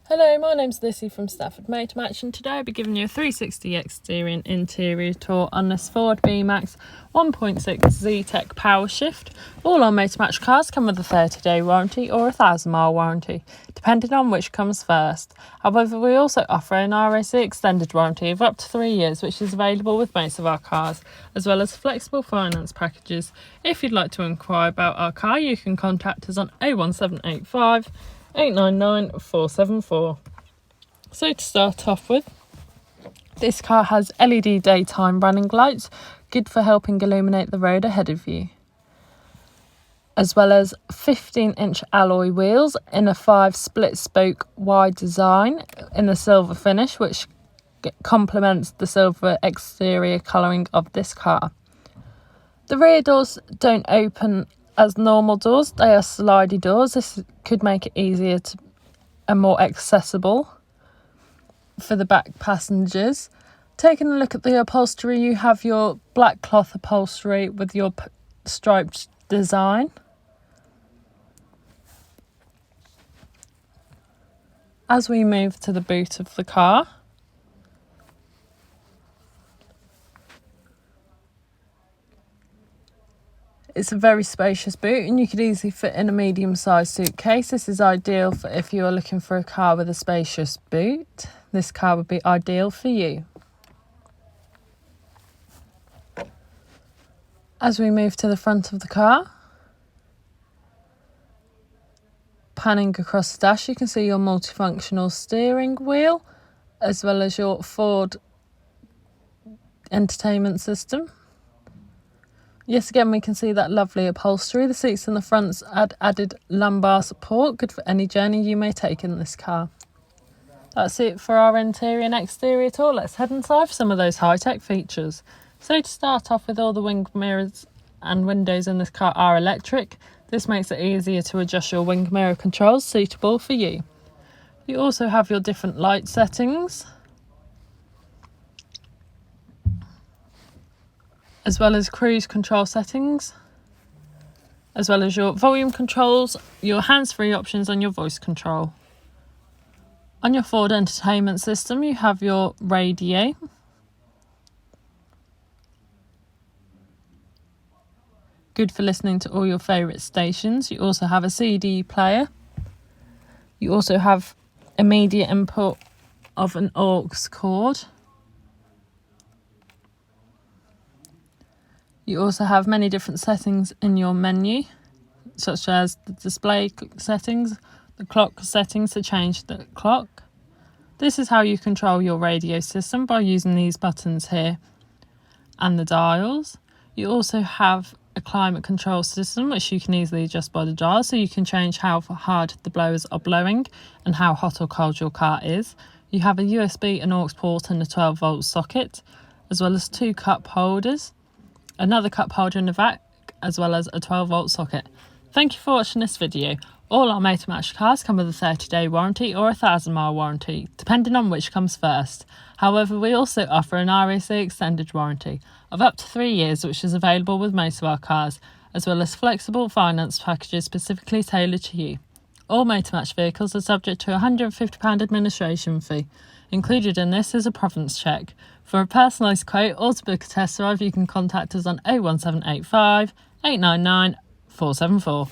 Hello, my name's Lissy from Stafford Motor Match, and today I'll be giving you a 360 exterior and interior tour on this Ford B-Max 1.6 Zetec Powershift. All our Motor Match cars come with a 30-day warranty or a 1,000-mile warranty, depending on which comes first. However, we also offer an RAC extended warranty of up to 3 years, which is available with most of our cars, as well as flexible finance packages. If you'd like to inquire about our car, you can contact us on 01785 899 474. So to start off with, this car has LED daytime running lights, good for helping illuminate the road ahead of you, as well as 15-inch alloy wheels in a 5 split spoke wide design in the silver finish, which complements the silver exterior colouring of this car. The rear doors don't open as normal doors, they are slidey doors. This could make it easier and more accessible for the back passengers. Taking a look at the upholstery, you have your black cloth upholstery with your striped design. As we move to the boot of the car, it's a very spacious boot and you could easily fit in a medium-sized suitcase. This is ideal for if you are looking for a car with a spacious boot. This car would be ideal for you. As we move to the front of the car, panning across the dash, you can see your multifunctional steering wheel as well as your Ford entertainment system. Yes, again, we can see that lovely upholstery. The seats in the front add added lumbar support, good for any journey you may take in this car. That's it for our interior and exterior tour. Let's head inside for some of those high-tech features. So to start off with, all the wing mirrors and windows in this car are electric. This makes it easier to adjust your wing mirror controls suitable for you. You also have your different light settings, as well as cruise control settings, as well as your volume controls, your hands-free options and your voice control. On your Ford entertainment system, you have your radio, good for listening to all your favourite stations. You also have a CD player. You also have immediate input of an aux cord. You also have many different settings in your menu, such as the display settings, the clock settings to change the clock. This is how you control your radio system, by using these buttons here and the dials. You also have a climate control system, which you can easily adjust by the dial, so you can change how hard the blowers are blowing and how hot or cold your car is. You have a USB and aux port and a 12-volt socket, as well as 2 cup holders, another cup holder in the back, as well as a 12-volt socket. Thank you for watching this video. All our Motor Match cars come with a 30-day warranty or a 1,000-mile warranty, depending on which comes first. However, we also offer an RAC extended warranty of up to 3 years, which is available with most of our cars, as well as flexible finance packages specifically tailored to you. All Motor Match vehicles are subject to a £150 administration fee. Included in this is a provenance check. For a personalised quote or to book a test drive, you can contact us on 01785 899 474.